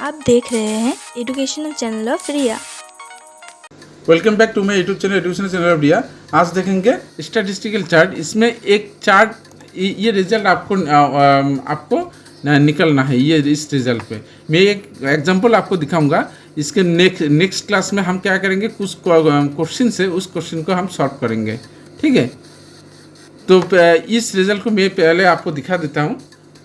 आप देख रहे हैं educational channel of Riya. Welcome back to my YouTube channel educational channel of Riya. आज देखेंगे स्टैटिस्टिकल चार्ट। इसमें एक चार्ट ये रिजल्ट आपको निकलना है। ये इस रिजल्ट पे मैं एक एग्जांपल आपको दिखाऊंगा। इसके नेक्स्ट क्लास में हम क्या करेंगे, कुछ क्वेश्चन से उस क्वेश्चन को हम सॉल्व करेंगे। ठीक है, तो इस रिजल्ट को मैं पहले आपको दिखा देता हूँ।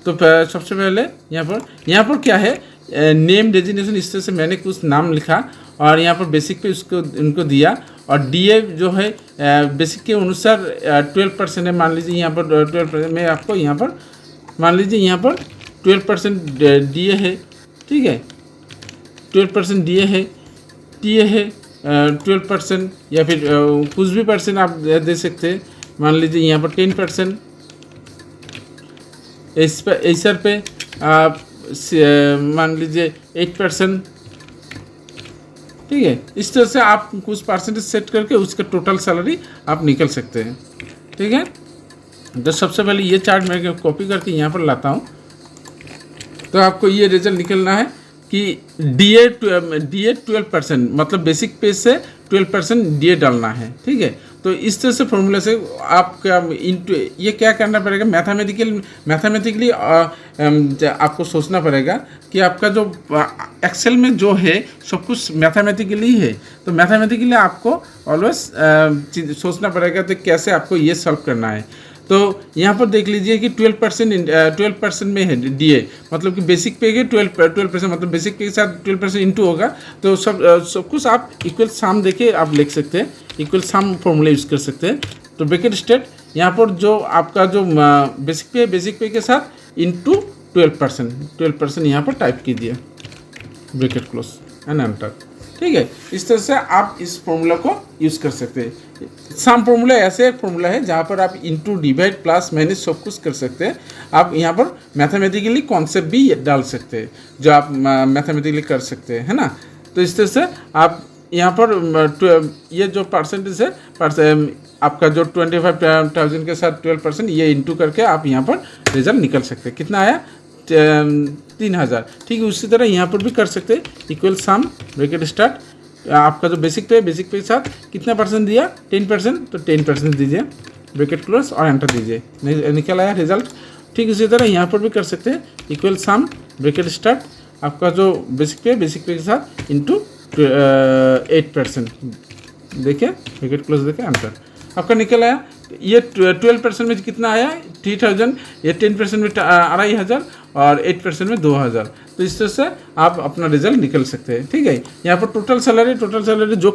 तो सबसे पहले यहाँ पर क्या है, नेम डेजिग्नेशन, इस तरह से मैंने कुछ नाम लिखा और यहाँ पर बेसिक पे उसको उनको दिया। और डीए जो है बेसिक के अनुसार 12% है। मान लीजिए यहाँ पर 12%, मैं आपको यहाँ पर मान लीजिए यहाँ पर 12% डीए है। ठीक है, 12% डीए है, टीए है 12%, या फिर कुछ भी परसेंट आप दे सकते हैं। मान लीजिए यहाँ पर 10%, एसर पे आप मान लीजिए 8%। ठीक है, इस तरह से आप कुछ परसेंटेज सेट करके उसका टोटल सैलरी आप निकल सकते हैं। ठीक है, तो सबसे पहले ये चार्ट मैं कॉपी करके यहाँ पर लाता हूँ। तो आपको ये रिजल्ट निकलना है कि डीए 12%, मतलब बेसिक पे से 12% डीए डालना है। ठीक है, तो इस तरह से फॉर्मूला से आपका इंटू ये क्या करना पड़ेगा, मैथमेटिकली आपको सोचना पड़ेगा कि आपका जो एक्सेल में जो है सब कुछ मैथमेटिकली है। तो मैथमेटिकली आपको ऑलवेज सोचना पड़ेगा तो कैसे आपको ये सॉल्व करना है। तो यहाँ पर देख लीजिए कि 12% में है डीए, मतलब कि बेसिक पे के 12%, मतलब बेसिक पे के साथ 12% इंटू होगा। तो सब कुछ आप इक्वल साम देके आप लिख सकते हैं, इक्वल साम फॉर्मूला यूज़ कर सकते हैं। तो ब्रैकेट स्टेट यहाँ पर जो आपका जो बेसिक पे के साथ इंटू 12% यहाँ पर टाइप कीजिए, ब्रैकेट क्लोज एंड एंटर। ठीक है, इस तरह से आप इस फॉर्मूला को यूज़ कर सकते हैं। सम फॉर्मूला ऐसे एक फॉर्मूला है जहाँ पर आप इंटू, डिवाइड, प्लस, माइनस सब कुछ कर सकते हैं। आप यहाँ पर मैथमेटिकली कॉन्सेप्ट भी डाल सकते हैं जो आप मैथमेटिकली कर सकते हैं, है ना। तो इस तरह से आप यहाँ पर ये जो परसेंटेज है आपका जो 25,000 के साथ 12% ये इंटू करके आप यहाँ पर रिजल्ट निकल सकते हैं। कितना आया, 3,000। ठीक है, उसी तरह यहाँ पर भी कर सकते हैं। इक्वल सम ब्रैकेट स्टार्ट, आपका जो बेसिक पे के साथ कितना परसेंट दिया, 10%, तो 10% दीजिए, ब्रैकेट क्लोज और एंटर दीजिए, निकल आया रिजल्ट। ठीक इसी तरह यहाँ पर भी कर सकते हैं। इक्वल सम ब्रैकेट स्टार्ट, आपका जो बेसिक पे के साथ इंटू 8%, देखिए ब्रैकेट क्लोज देखिए, एंटर, आपका निकल आया। ये 12% में कितना आया, 3,000। ये 10% में 2,500 और 8% में 2,000। तो इस तरह से आप अपना रिजल्ट निकल सकते हैं। ठीक है, यहाँ पर टोटल सैलरी जो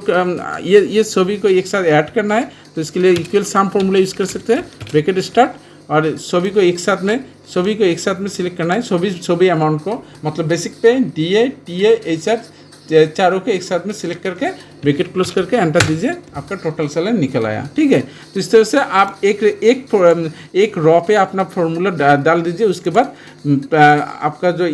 ये सभी को एक साथ ऐड करना है, तो इसके लिए इक्वल सम फॉर्मूला यूज़ कर सकते हैं, ब्रैकेट स्टार्ट, और सभी को एक साथ में सिलेक्ट करना है, सभी अमाउंट को, मतलब बेसिक पे, डीए, टीए, एचआर चारों को एक साथ में सिलेक्ट करके ब्रैकेट क्लोज करके एंटर दीजिए, आपका टोटल सैलरी निकल आया। ठीक है, तो इस तरह से आप एक रॉ पे अपना फॉर्मूला डाल दीजिए। उसके बाद आपका जो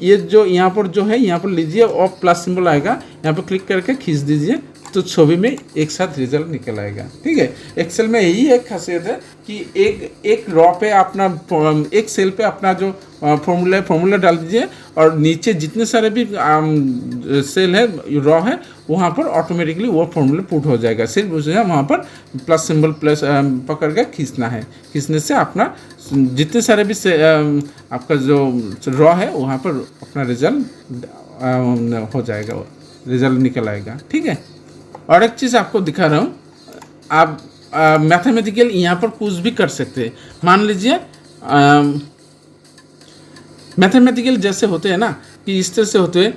ये जो यहाँ पर जो है, यहाँ पर लीजिए और प्लस सिंबल आएगा, यहाँ पर क्लिक करके खींच दीजिए, तो छवि में एक साथ रिजल्ट निकल आएगा। ठीक है, एक्सेल में यही एक खासियत है कि एक रॉ पे अपना, एक सेल पे अपना जो फॉर्मूला डाल दीजिए, और नीचे जितने सारे भी सेल है, रॉ है, वहाँ पर ऑटोमेटिकली वो फॉर्मूला पुट हो जाएगा। सिर्फ उसे वहाँ पर प्लस सिंबल पकड़ कर खींचना है। खींचने से अपना जितने सारे भी आपका जो रॉ है वहाँ पर अपना रिजल्ट हो जाएगा, रिजल्ट निकल आएगा। ठीक है, और एक चीज़ आपको दिखा रहा हूँ, आप मैथमेटिकल यहाँ पर कुछ भी कर सकते हैं। मान लीजिए मैथमेटिकल जैसे होते हैं ना, कि इस तरह से होते हैं,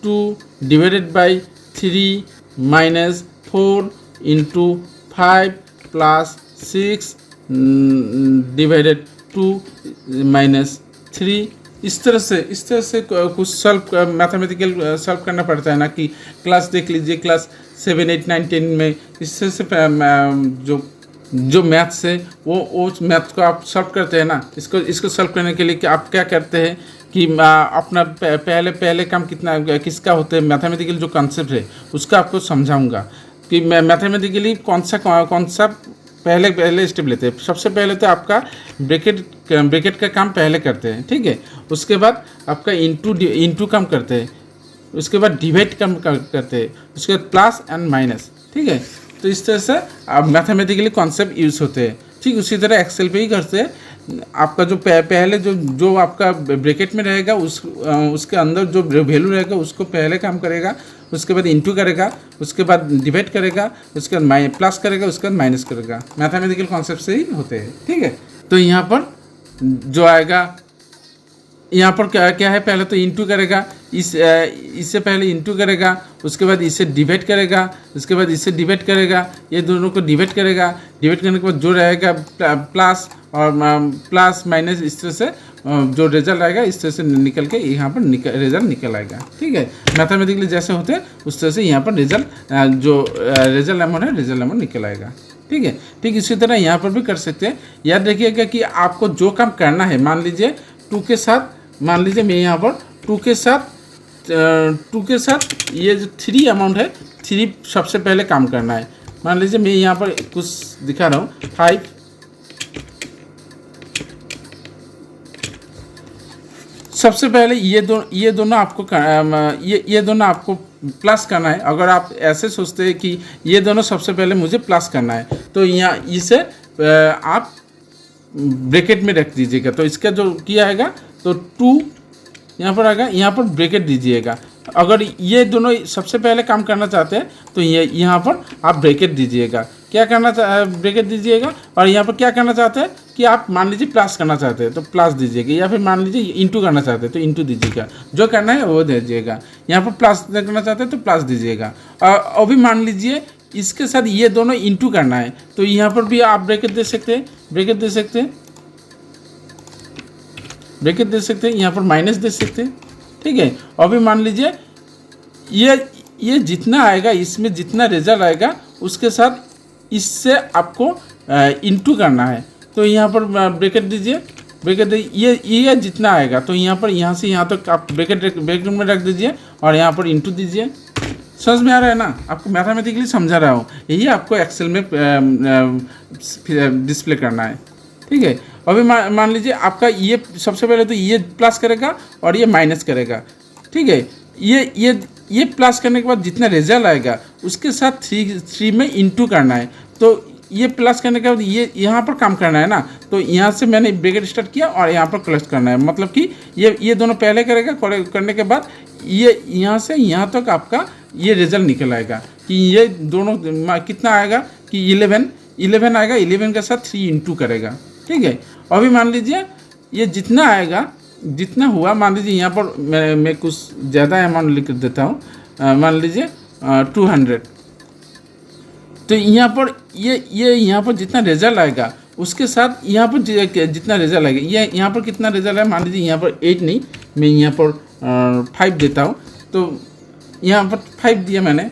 2 divided by 3 minus 4 into 5 plus 6 divided 2 minus 3। इस तरह से कुछ सॉल्व मैथमेटिकल सॉल्व करना पड़ता है ना। कि क्लास देख लीजिए, क्लास 7, 8, 9, 10 में इस तरह से जो मैथ्स है वो मैथ को आप सॉल्व करते हैं ना। इसको सॉल्व करने के लिए कि आप क्या करते हैं कि अपना पहले काम किसका होता है, मैथमेटिकल जो कॉन्सेप्ट है उसका आपको समझाऊंगा कि मैथमेटिकली कौन सा पहले स्टेप लेते हैं। सबसे पहले तो आपका ब्रैकेट का काम पहले करते हैं, ठीक है। उसके बाद आपका इंटू काम करते हैं, उसके बाद डिवाइड काम करते हैं, उसके बाद प्लस एंड माइनस, ठीक है। तो इस तरह से आप मैथमेटिकली कॉन्सेप्ट यूज़ होते हैं। ठीक उसी तरह एक्सेल पे ही करते हैं। आपका जो पहले जो आपका ब्रैकेट में रहेगा उसके अंदर जो वैल्यू रहेगा उसको पहले काम करेगा, उसके बाद इंटू करेगा, उसके बाद डिवाइड करेगा, उसके बाद प्लस करेगा, उसके बाद माइनस करेगा। मैथमेटिकल कॉन्सेप्ट से ही होते हैं, ठीक है। तो यहाँ पर जो आएगा, यहाँ पर क्या है, पहले तो इंटू करेगा, इससे पहले इंटू करेगा, उसके बाद इससे डिवाइड करेगा, उसके बाद इससे डिवाइड करेगा, ये दोनों को डिवाइड करेगा। डिवाइड करने के बाद जो रहेगा प्लस और प्लस माइनस, इस तरह से जो रिजल्ट आएगा इस तरह से निकल के यहाँ पर रिजल्ट निकल आएगा, ठीक है। मैथमेटिकली जैसे होते हैं उस तरह से यहाँ पर रिजल्ट जो रिजल्ट अमाउंट है, रिजल्ट अमाउंट निकल आएगा, ठीक है। ठीक इसी तरह यहाँ पर भी कर सकते हैं। याद रखिएगा कि आपको जो काम करना है, मान लीजिए 2 के साथ, मान लीजिए मैं यहाँ पर 2 के साथ ये जो 3 अमाउंट है, 3 सबसे पहले काम करना है। मान लीजिए मैं यहाँ पर कुछ दिखा रहा हूँ, 5, सबसे पहले ये दोनों आपको ये दोनों आपको प्लस करना है। अगर आप ऐसे सोचते हैं कि ये दोनों सबसे पहले मुझे प्लस करना है, तो यहाँ इसे आप ब्रैकेट में रख दीजिएगा। तो इसका जो किया आएगा तो 2 यहाँ पर आएगा, यहाँ पर ब्रैकेट दीजिएगा। अगर ये दोनों सबसे पहले काम करना चाहते हैं तो ये यहाँ पर आप ब्रैकेट दीजिएगा। क्या करना ब्रैकेट दीजिएगा। और यहाँ पर क्या करना चाहते हैं कि आप मान लीजिए प्लस करना चाहते हैं तो प्लस दीजिएगा, या फिर मान लीजिए इंटू करना चाहते हैं तो इंटू दीजिएगा। जो करना है वो दीजिएगा। यहाँ पर प्लस करना चाहते हैं तो प्लस दीजिएगा। और अभी मान लीजिए इसके साथ ये दोनों इंटू करना है तो यहाँ पर भी आप ब्रैकेट दे सकते हैं, ब्रैकेट दे सकते हैं, ब्रैकेट दे सकते हैं, यहाँ पर माइनस दे सकते हैं, ठीक है। अभी मान लीजिए ये जितना आएगा, इसमें जितना रिजल्ट आएगा उसके साथ इससे आपको इंटू करना है। तो यहाँ पर ब्रैकेट दीजिए, ब्रैकेट दीजिए, ये जितना आएगा तो यहाँ पर यहाँ से यहाँ तक आप ब्रैकेट में रख दीजिए और यहाँ पर इंटू दीजिए। समझ में आ रहा है ना, आपको मैथमेटिकली समझा रहा हूँ, यही आपको एक्सेल में डिस्प्ले करना है, ठीक है। अभी मान लीजिए आपका ये सबसे पहले तो ये प्लस करेगा और ये माइनस करेगा, ठीक है। ये प्लस करने के बाद जितना रिजल्ट आएगा उसके साथ 3 में इंटू करना है। तो ये प्लस करने के बाद ये यहाँ पर काम करना है ना, तो यहाँ से मैंने ब्रैकेट स्टार्ट किया और यहाँ पर क्लोज करना है। मतलब कि ये दोनों पहले करेगा, करने के बाद ये यहाँ से यहाँ तक आपका ये रिजल्ट निकल आएगा कि ये दोनों कितना आएगा कि 11 आएगा। 11 के साथ 3 इंटू करेगा, ठीक है। अभी मान लीजिए ये जितना आएगा, जितना हुआ, मान लीजिए यहाँ पर मैं कुछ ज़्यादा अमाउंट लिख देता हूँ, मान लीजिए 200। तो यहाँ पर ये यहाँ पर जितना रिजल्ट आएगा उसके साथ यहाँ पर जितना रिजल्ट आएगा, ये यहाँ पर कितना रिजल्ट है, मान लीजिए यहाँ पर 8 नहीं, मैं यहाँ पर 5 देता हूँ। तो यहाँ पर 5 दिया मैंने,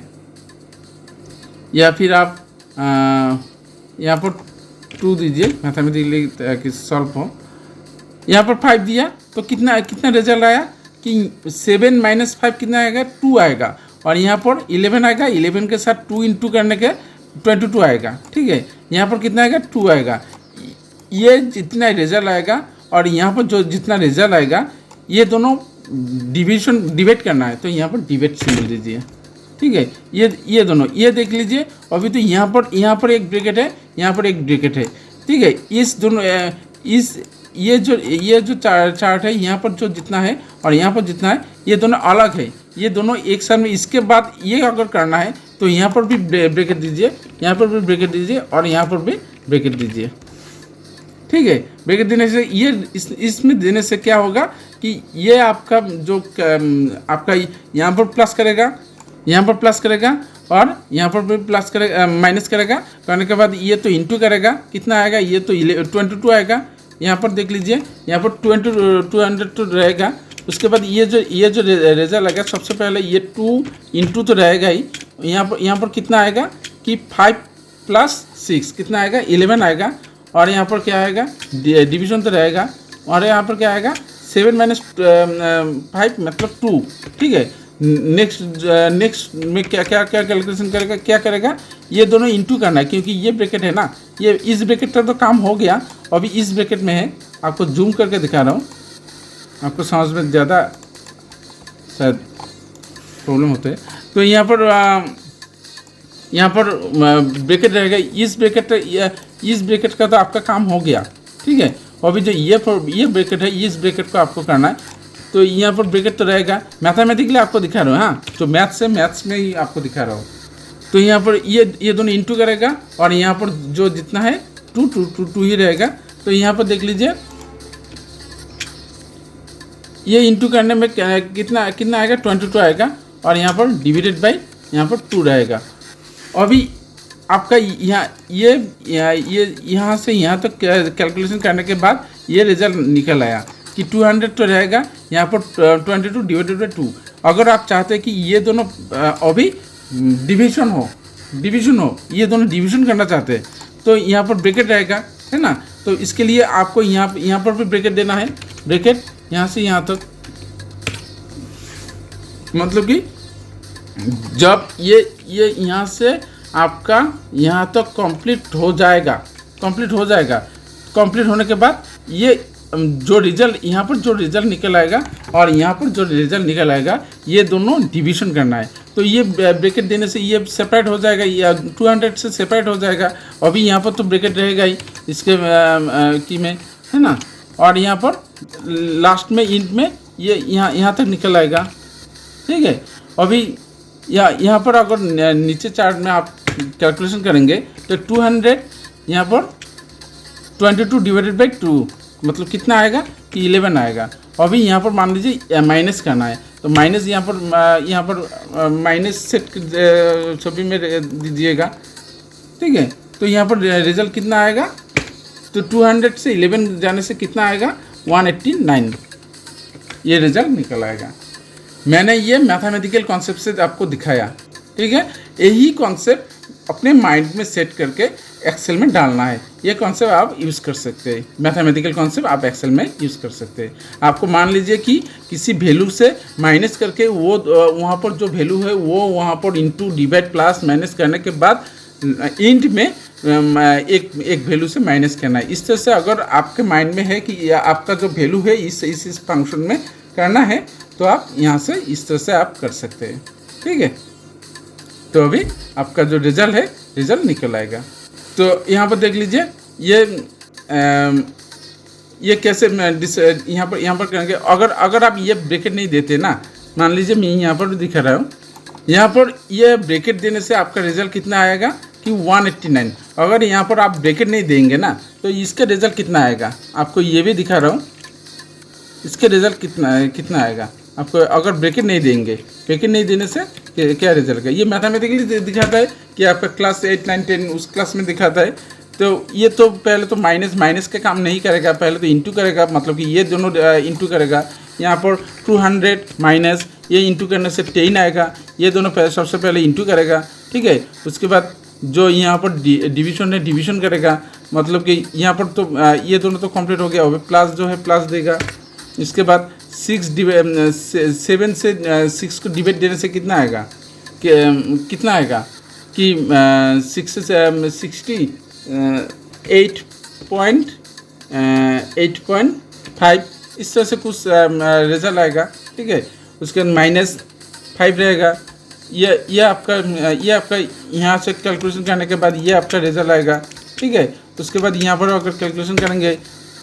या फिर आप यहाँ पर 2 दीजिए, मैथमेटिकली सॉल्व हो। यहाँ पर 5 दिया तो कितना रिजल्ट आया कि 7 - 5 कितना आएगा, 2 आएगा। और यहाँ पर 11 आएगा, 11 के साथ 2 इंटू करने के 22 आएगा, ठीक है। यहाँ पर कितना आएगा, 2 आएगा। ये जितना रिजल्ट आएगा और यहाँ पर जो जितना रिजल्ट आएगा ये दोनों डिवाइड करना है, तो यहाँ पर डिवाइड सिंबल दीजिए, ठीक है। ये दोनों ये देख लीजिए। अभी तो यहाँ पर एक ब्रैकेट है, यहाँ पर एक ब्रैकेट है, ठीक है। इस दोनों ये जो चार्ट है, यहाँ पर जो जितना है और यहाँ पर जितना है ये दोनों अलग है, ये दोनों एक साथ में। इसके बाद ये अगर करना है तो यहाँ पर भी ब्रैकेट दीजिए, यहाँ पर भी ब्रैकेट दीजिए और यहाँ पर भी ब्रैकेट दीजिए, ठीक है। ब्रैकेट देने से ये इसमें देने से क्या होगा कि ये आपका जो आपका यहाँ पर प्लस करेगा, यहाँ पर प्लस करेगा और यहाँ पर भी प्लस करेगा, माइनस करेगा। करने के बाद ये तो इंटू करेगा, कितना आएगा, ये तो 22 आएगा। यहाँ पर देख लीजिए, यहाँ पर 200 रहेगा। उसके बाद ये जो रिजल्ट आएगा, सबसे पहले ये 2 इंटू तो रहेगा ही। यहाँ पर कितना आएगा कि 5 + 6 कितना आएगा, 11 आएगा। और यहाँ पर क्या आएगा, डिवीजन तो रहेगा। और यहाँ पर क्या आएगा, 7 - 5 मतलब 2, ठीक है। नेक्स्ट में क्या क्या क्या कैलकुलेशन करेगा, क्या करेगा, ये दोनों इंटू करना है, क्योंकि ये ब्रैकेट है ना, ये इस ब्रैकेट का तो काम हो गया, अभी इस ब्रैकेट में है। आपको जूम करके दिखा रहा हूँ, आपको समझ में ज़्यादा शायद प्रॉब्लम होते हैं। तो यहाँ पर ब्रैकेट रहेगा, इस ब्रैकेट का तो आपका काम हो गया, ठीक है। अभी जो ये ब्रैकेट है, इस ब्रैकेट को आपको करना है। तो यहाँ पर ब्रैकेट तो रहेगा, मैथमेटिकली आपको दिखा रहा हूँ, हाँ, जो मैथ्स में ही आपको दिखा रहा हूँ। तो यहाँ पर ये दोनों इंटू करेगा, और यहाँ पर जो जितना है टू ही रहेगा। तो यहाँ पर देख लीजिए, ये इंटू करने में कितना आएगा, 22 आएगा, और यहाँ पर डिवाइडेड बाई यहाँ पर 2 रहेगा। अभी आपका यहाँ से यहाँ तक कैलकुलेशन करने के बाद ये रिजल्ट निकल आया कि 200 तो रहेगा, यहाँ पर 22 डिवाइडेड बाई 2। अगर आप चाहते हैं कि ये दोनों अभी डिवीजन हो, ये दोनों डिवीजन करना चाहते हैं, तो यहाँ पर ब्रैकेट रहेगा, है ना। तो इसके लिए आपको यहाँ पर भी ब्रैकेट देना है, ब्रैकेट यहाँ से यहाँ तक, मतलब कि जब ये यहाँ से आपका यहाँ तक कंप्लीट हो जाएगा, कंप्लीट होने के बाद ये जो रिजल्ट यहाँ पर जो रिजल्ट निकल आएगा और यहाँ पर जो रिजल्ट निकल आएगा, ये दोनों डिवीजन करना है। तो ये ब्रैकेट देने से ये सेपरेट हो जाएगा, या 200 से सेपरेट हो जाएगा। अभी यहाँ पर तो ब्रैकेट रहेगा ही इसके की में, है ना। और यहाँ पर लास्ट में इंट में ये यहाँ तक निकल आएगा, ठीक है। अभी यहाँ पर अगर नीचे चार्ट में आप कैलकुलेशन करेंगे तो 200 यहाँ पर 22 डिवाइडेड बाई 2 मतलब कितना आएगा कि 11 आएगा। अभी यहाँ पर मान लीजिए माइनस करना है, तो माइनस यहाँ पर माइनस सेट छवि में दीजिएगा, ठीक है। तो यहाँ पर रिजल्ट कितना आएगा, तो 200 से 11 जाने से कितना आएगा, 189, ये रिजल्ट निकल आएगा। मैंने ये मैथमेटिकल कॉन्सेप्ट से आपको दिखाया, ठीक है। यही कॉन्सेप्ट अपने माइंड में सेट करके एक्सेल में डालना है। ये कॉन्सेप्ट आप यूज़ कर सकते हैं, मैथमेटिकल कॉन्सेप्ट आप एक्सेल में यूज़ कर सकते हैं। आपको मान लीजिए कि किसी वैल्यू से माइनस करके वो वहाँ पर जो वैल्यू है वो वहाँ पर इंटू डिवाइड प्लस माइनस करने के बाद इंट में एक वैल्यू से माइनस करना है। इस तरह से अगर आपके माइंड में है कि आपका जो वैल्यू है इस फंक्शन में करना है, तो आप यहाँ से इस तरह से आप कर सकते हैं, ठीक है। तो अभी आपका जो रिजल्ट है, रिजल्ट निकल आएगा। तो यहाँ पर देख लीजिए, ये कैसे यहाँ पर करेंगे। अगर आप ये ब्रैकेट नहीं देते ना, मान लीजिए मैं यहाँ पर भी दिखा रहा हूँ, यहाँ पर ये ब्रैकेट देने से आपका रिजल्ट कितना आएगा कि 189। अगर यहाँ पर आप ब्रैकेट नहीं देंगे ना, तो इसका रिजल्ट कितना आएगा, आपको ये भी दिखा रहा हूँ, इसके रिजल्ट कितना आएगा आपको। अगर ब्रैकेट नहीं देंगे, ब्रैकेट नहीं देने से क्या रिजल्ट है, ये मैथमेटिकली दिखाता है कि आपका क्लास 8, 9, 10 उस क्लास में दिखाता है। तो ये तो पहले तो माइनस का काम नहीं करेगा, पहले तो इंटू करेगा, मतलब कि ये दोनों इंटू करेगा। यहाँ पर 200 माइनस ये इंटू करने से 10 आएगा, ये दोनों सबसे पहले इंटू करेगा, ठीक है। उसके बाद जो यहाँ पर डिवीजन है, डिवीजन करेगा, मतलब कि यहाँ पर तो ये दोनों तो कंप्लीट हो गया, अभी प्लस जो है प्लस देगा। इसके बाद 7 से 6 को डिवाइड देने से कितना आएगा कि 6 से 60 8.5 इस तरह से कुछ रिजल्ट आएगा, ठीक है। उसके बाद -5 रहेगा। ये आपका यहाँ से कैलकुलेशन करने के बाद ये आपका रिजल्ट आएगा, ठीक है। उसके बाद यहाँ पर अगर कैलकुलेशन करेंगे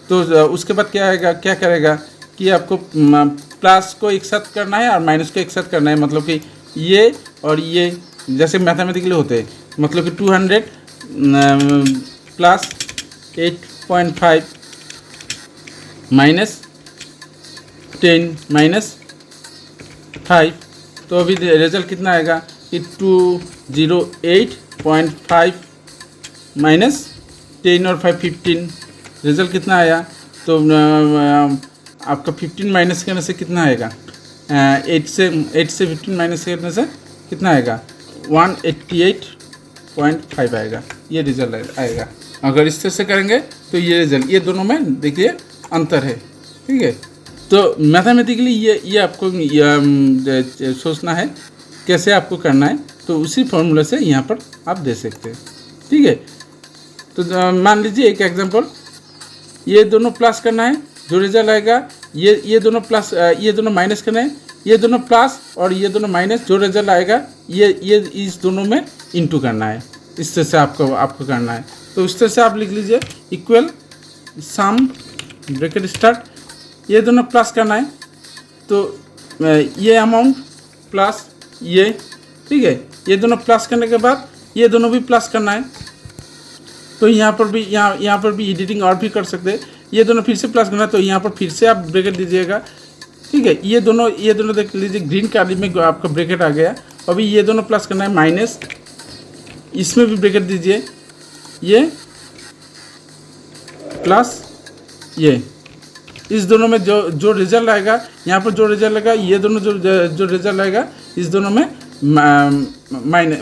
तो उसके बाद क्या करेगा कि आपको प्लस को एक साथ करना है और माइनस को एक साथ करना है, मतलब कि ये और ये जैसे मैथमेटिकली होते हैं, मतलब कि 200 प्लस 8.5 माइनस 10 माइनस 5, तो अभी रिजल्ट कितना आएगा कि 208.5 माइनस 10 और 5 15, रिजल्ट कितना आया। तो आपका 15 माइनस करने से कितना आएगा, 8 से 15 माइनस करने से कितना आएगा, 188.5 आएगा, ये रिजल्ट आएगा। अगर इस तरह से करेंगे तो ये रिजल्ट, ये दोनों में देखिए अंतर है, ठीक है। तो मैथमेटिकली ये आपको सोचना है कैसे आपको करना है, तो उसी फॉर्मूला से यहाँ पर आप दे सकते हैं। ठीक है, तो मान लीजिए एक एग्जांपल, ये दोनों प्लस करना है, जो रिजल्ट आएगा ये दोनों प्लस, ये दोनों माइनस करना है, ये दोनों प्लस और ये दोनों माइनस, जो रिजल्ट आएगा ये इस दोनों में इंटू करना है। इस तरह से आपको करना है। तो इस तरह से आप लिख लीजिए इक्वल सम ब्रैकेट स्टार्ट, ये दोनों प्लस करना है, तो ये अमाउंट प्लस ये, ठीक है, ये दोनों प्लस करने के बाद ये दोनों भी प्लस करना है। तो यहाँ पर भी एडिटिंग और भी कर सकते हैं। ये दोनों फिर से प्लस करना है, तो यहाँ पर फिर से आप ब्रैकेट दीजिएगा। ठीक है, ये दोनों देख लीजिए ग्रीन काली में आपका ब्रैकेट आ गया। अभी ये दोनों प्लस करना है, माइनस, इसमें भी ब्रैकेट दीजिए, ये प्लस ये, इस दोनों में जो रिजल्ट आएगा, यहाँ पर जो रिजल्ट आएगा, ये दोनों जो रिजल्ट आएगा इस दोनों में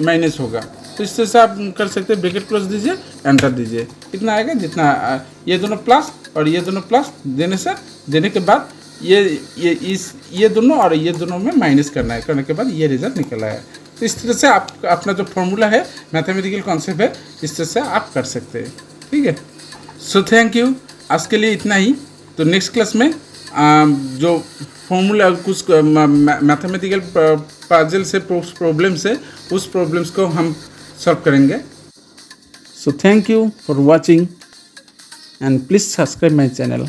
माइनस होगा। तो इस तरह से आप कर सकते हैं, ब्रैकेट क्लोज दीजिए, एंटर दीजिए, कितना आएगा, जितना ये दोनों प्लस और ये दोनों प्लस देने के बाद ये दोनों और ये दोनों में माइनस करना है, करने के बाद ये रिजल्ट निकल आया। तो इस तरह से आप अपना जो फॉर्मूला है, मैथमेटिकल कॉन्सेप्ट है, इस तरह से आप कर सकते हैं। ठीक है, सो थैंक यू, आज के लिए इतना ही। तो नेक्स्ट क्लास में जो फॉर्मूला कुछ मैथमेटिकल पजल से प्रॉब्लम्स है, उस प्रॉब्लम्स को हम सॉल्व करेंगे। So thank you for watching and please subscribe my channel.